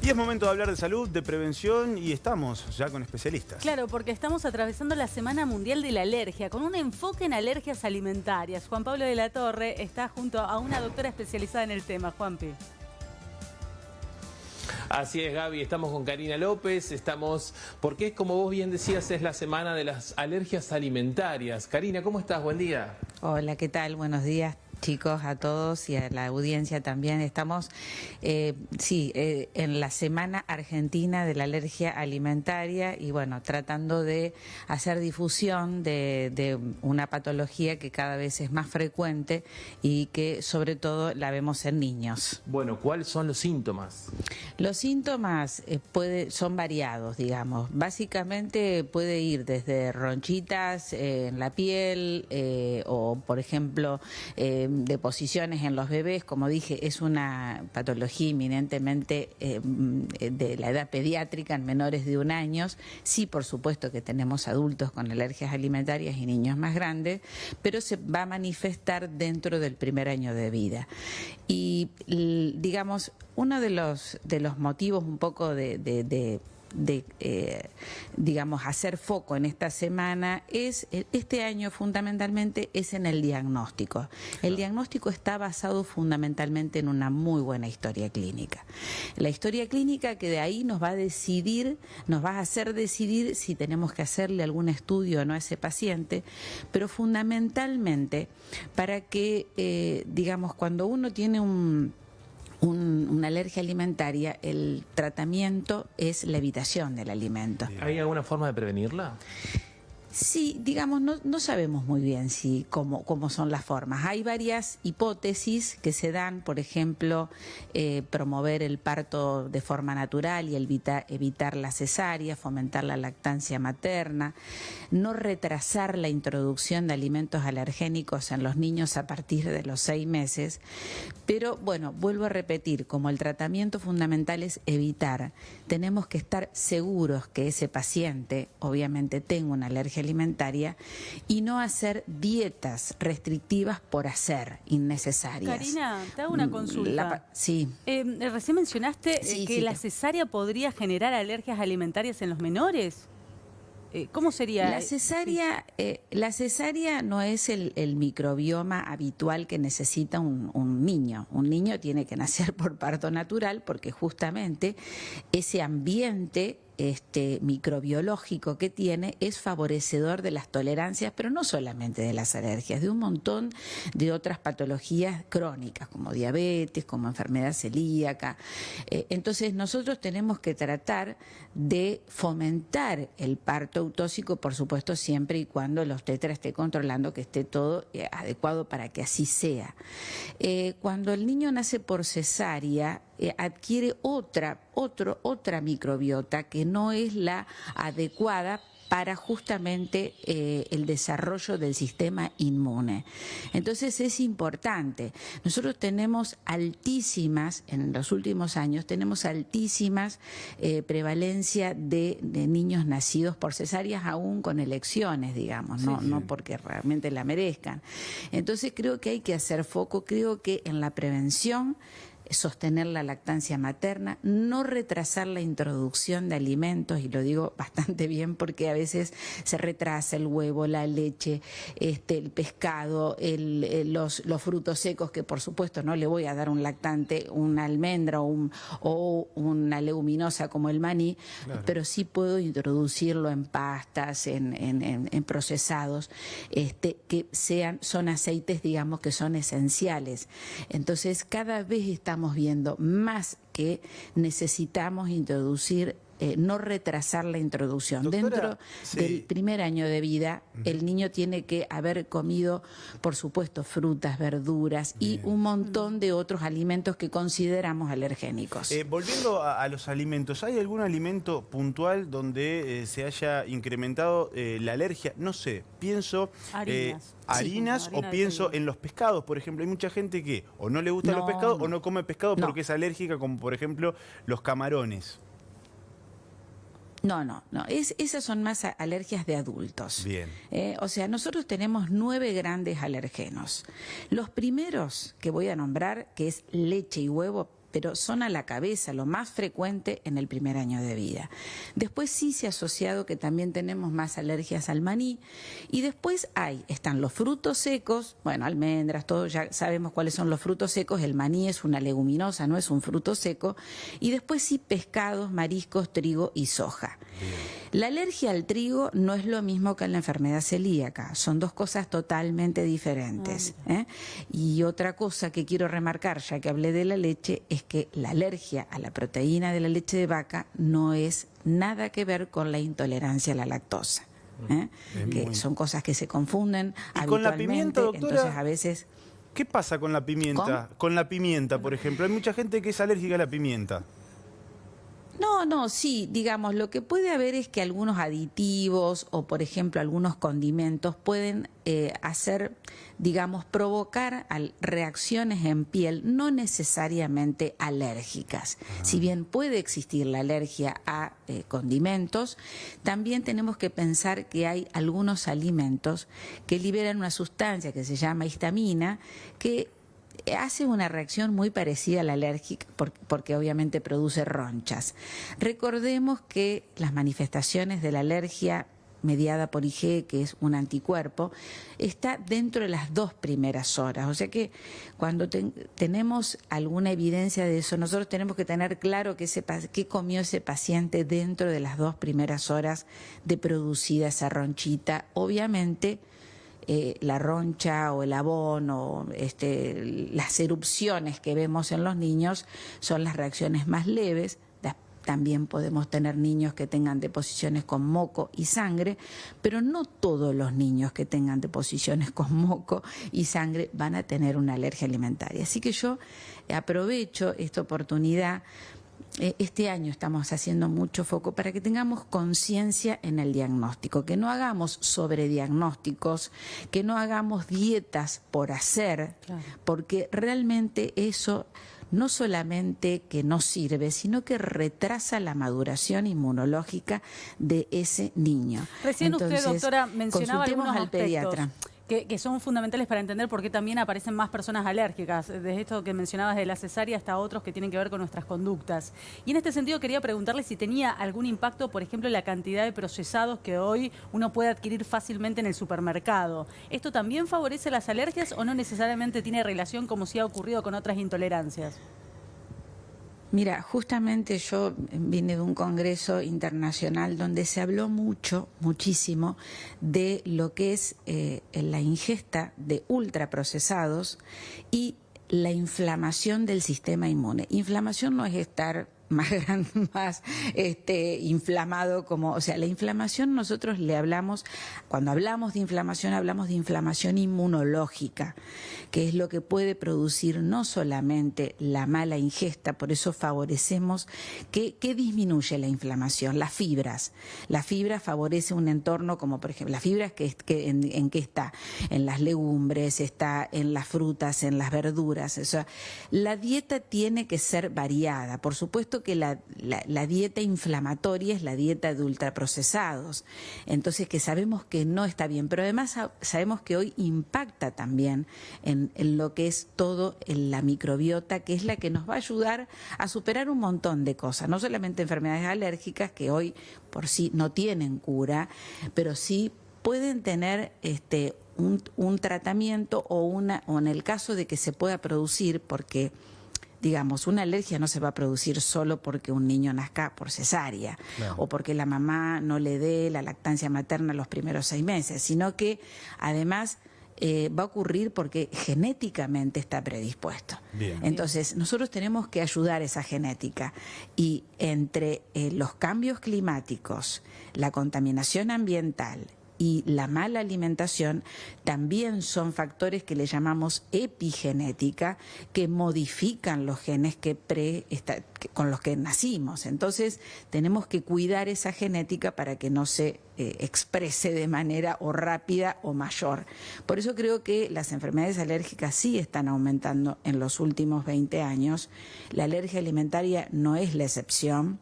Y es momento de hablar de salud, de prevención y estamos ya con especialistas. Claro, porque estamos atravesando la Semana Mundial de la Alergia con un enfoque en alergias alimentarias. Juan Pablo de la Torre está junto a una doctora especializada en el tema. Juanpi. Así es, Gaby, estamos con Karina López, porque como vos bien decías, es la semana de las alergias alimentarias. Karina, ¿cómo estás? Buen día. Hola, ¿qué tal? Buenos días, chicos, a todos y a la audiencia también. Estamos, en la Semana Argentina de la Alergia Alimentaria y bueno, tratando de hacer difusión de una patología que cada vez es más frecuente y que sobre todo la vemos en niños. Bueno, ¿cuáles son los síntomas? Los síntomas son variados, digamos. Básicamente puede ir desde ronchitas en la piel o, por ejemplo, deposiciones en los bebés. Como dije, es una patología inminentemente de la edad pediátrica en menores de 1 año. Sí, por supuesto que tenemos adultos con alergias alimentarias y niños más grandes, pero se va a manifestar dentro del primer año de vida. Y digamos, uno de los motivos un poco digamos, hacer foco en esta semana este año fundamentalmente es en el diagnóstico. El diagnóstico está basado fundamentalmente en una muy buena historia clínica. La historia clínica que de ahí nos va a hacer decidir si tenemos que hacerle algún estudio o no a ese paciente, pero fundamentalmente para que, digamos, cuando uno tiene una alergia alimentaria, el tratamiento es la evitación del alimento. ¿Hay alguna forma de prevenirla? Sí, digamos, no sabemos muy bien cómo son las formas. Hay varias hipótesis que se dan, por ejemplo, promover el parto de forma natural y evitar la cesárea, fomentar la lactancia materna, no retrasar la introducción de alimentos alergénicos en los niños a partir de los 6 meses. Pero bueno, vuelvo a repetir, como el tratamiento fundamental es evitar, tenemos que estar seguros que ese paciente obviamente tenga una alergia alimentaria y no hacer dietas restrictivas por hacer, innecesarias. Karina, te hago una consulta. Sí. Recién mencionaste que la cesárea podría generar alergias alimentarias en los menores. ¿Cómo sería? La cesárea no es el microbioma habitual que necesita un niño. Un niño tiene que nacer por parto natural porque justamente ese ambiente microbiológico que tiene es favorecedor de las tolerancias, pero no solamente de las alergias, de un montón de otras patologías crónicas como diabetes, como enfermedad celíaca. Entonces nosotros tenemos que tratar de fomentar el parto eutóxico, por supuesto siempre y cuando el obstetra esté controlando que esté todo adecuado para que así sea. Cuando el niño nace por cesárea, adquiere otra microbiota que no es la adecuada para justamente el desarrollo del sistema inmune. Entonces es importante. Nosotros tenemos altísimas, en los últimos años, tenemos altísimas prevalencia de niños nacidos por cesáreas, aún con elecciones, digamos, no porque realmente la merezcan. Entonces creo que hay que hacer foco, creo que en la prevención, sostener la lactancia materna, no retrasar la introducción de alimentos, y lo digo bastante bien porque a veces se retrasa el huevo, la leche, el pescado, los frutos secos, que por supuesto no le voy a dar a un lactante una almendra o una leguminosa como el maní, claro, pero sí puedo introducirlo en pastas, en procesados, que son aceites, digamos, que son esenciales. Entonces cada vez estamos viendo más que necesitamos introducir, no retrasar la introducción. Doctora, dentro del primer año de vida, el niño tiene que haber comido, por supuesto, frutas, verduras y un montón de otros alimentos que consideramos alergénicos. Volviendo a los alimentos, ¿hay algún alimento puntual donde se haya incrementado la alergia? No sé, pienso harinas o pienso en los pescados, por ejemplo. Hay mucha gente que o no le gustan los pescados o no come pescado porque es alérgica, como por ejemplo los camarones. No. Esas son más alergias de adultos. Bien. O sea, nosotros tenemos 9 grandes alergenos. Los primeros que voy a nombrar, que es leche y huevo, pero son a la cabeza, lo más frecuente en el primer año de vida. Después sí se ha asociado que también tenemos más alergias al maní, y después están los frutos secos, bueno, almendras, todos ya sabemos cuáles son los frutos secos, el maní es una leguminosa, no es un fruto seco, y después sí pescados, mariscos, trigo y soja. Bien. La alergia al trigo no es lo mismo que la enfermedad celíaca, son dos cosas totalmente diferentes. Y otra cosa que quiero remarcar, ya que hablé de la leche, es que la alergia a la proteína de la leche de vaca no es nada que ver con la intolerancia a la lactosa. Que son cosas que se confunden habitualmente. ¿Con la pimienta, doctora? Entonces a veces... ¿Qué pasa con la pimienta? ¿Cómo? Con la pimienta, por ejemplo. Hay mucha gente que es alérgica a la pimienta. No, sí, digamos, lo que puede haber es que algunos aditivos o, por ejemplo, algunos condimentos pueden provocar reacciones en piel no necesariamente alérgicas. Si bien puede existir la alergia a condimentos, también tenemos que pensar que hay algunos alimentos que liberan una sustancia que se llama histamina, que hace una reacción muy parecida a la alérgica porque obviamente produce ronchas. Recordemos que las manifestaciones de la alergia mediada por IgE, que es un anticuerpo, está dentro de las 2 primeras horas. O sea que cuando tenemos alguna evidencia de eso, nosotros tenemos que tener claro qué comió ese paciente dentro de las 2 primeras horas de producida esa ronchita. Obviamente, la roncha o el abono, las erupciones que vemos en los niños son las reacciones más leves. También podemos tener niños que tengan deposiciones con moco y sangre, pero no todos los niños que tengan deposiciones con moco y sangre van a tener una alergia alimentaria. Así que yo aprovecho esta oportunidad. Este año estamos haciendo mucho foco para que tengamos conciencia en el diagnóstico, que no hagamos sobrediagnósticos, que no hagamos dietas por hacer, claro, porque realmente eso no solamente que no sirve, sino que retrasa la maduración inmunológica de ese niño. Recién usted, doctora, mencionaba algunos al aspectos pediatra que son fundamentales para entender por qué también aparecen más personas alérgicas, desde esto que mencionabas de la cesárea hasta otros que tienen que ver con nuestras conductas. Y en este sentido quería preguntarle si tenía algún impacto, por ejemplo, la cantidad de procesados que hoy uno puede adquirir fácilmente en el supermercado. ¿Esto también favorece las alergias o no necesariamente tiene relación como si ha ocurrido con otras intolerancias? Mira, justamente yo vine de un congreso internacional donde se habló muchísimo de lo que es la ingesta de ultraprocesados y la inflamación del sistema inmune. Inflamación no es estar más inflamado o sea, la inflamación nosotros le hablamos, cuando hablamos de inflamación inmunológica, que es lo que puede producir no solamente la mala ingesta, por eso favorecemos que disminuye la inflamación, las fibras. La fibra favorece un entorno como, por ejemplo, las fibras ¿en qué está? En las legumbres, está en las frutas, en las verduras. O sea, la dieta tiene que ser variada. Por supuesto que la dieta inflamatoria es la dieta de ultraprocesados, entonces que sabemos que no está bien, pero además sabemos que hoy impacta también en lo que es todo la microbiota, que es la que nos va a ayudar a superar un montón de cosas, no solamente enfermedades alérgicas que hoy por sí no tienen cura, pero sí pueden tener un tratamiento o en el caso de que se pueda producir, porque digamos, una alergia no se va a producir solo porque un niño nazca por cesárea, claro, o porque la mamá no le dé la lactancia materna los primeros 6 meses, sino que además va a ocurrir porque genéticamente está predispuesto. Bien. Entonces, nosotros tenemos que ayudar esa genética y entre los cambios climáticos, la contaminación ambiental y la mala alimentación también son factores que le llamamos epigenética, que modifican los genes con los que nacimos. Entonces tenemos que cuidar esa genética para que no se exprese de manera o rápida o mayor. Por eso creo que las enfermedades alérgicas sí están aumentando en los últimos 20 años. La alergia alimentaria no es la excepción.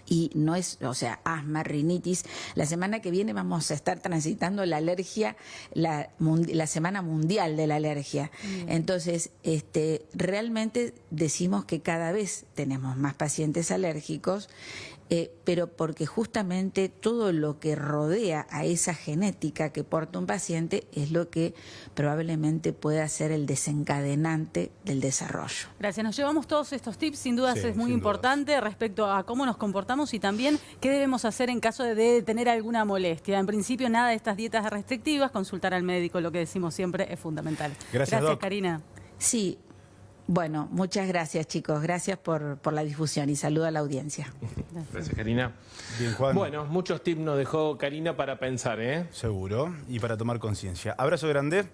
y no es, o sea, asma, rinitis. La semana que viene vamos a estar transitando la alergia, la Semana Mundial de la Alergia. Entonces, realmente decimos que cada vez tenemos más pacientes alérgicos, pero porque justamente todo lo que rodea a esa genética que porta un paciente es lo que probablemente pueda ser el desencadenante del desarrollo. Gracias, nos llevamos todos estos tips, sin dudas Sí, es muy sin importante dudas. respecto a cómo nos comportamos y también qué debemos hacer en caso de tener alguna molestia. En principio, nada de estas dietas restrictivas, consultar al médico, lo que decimos siempre, es fundamental. Gracias, Doc. Karina. Sí, bueno, muchas gracias, chicos. Gracias por la difusión y saludo a la audiencia. Gracias, Karina. Bien, Juan. Bueno, muchos tips nos dejó Karina para pensar, ¿eh? Seguro, y para tomar conciencia. Abrazo grande.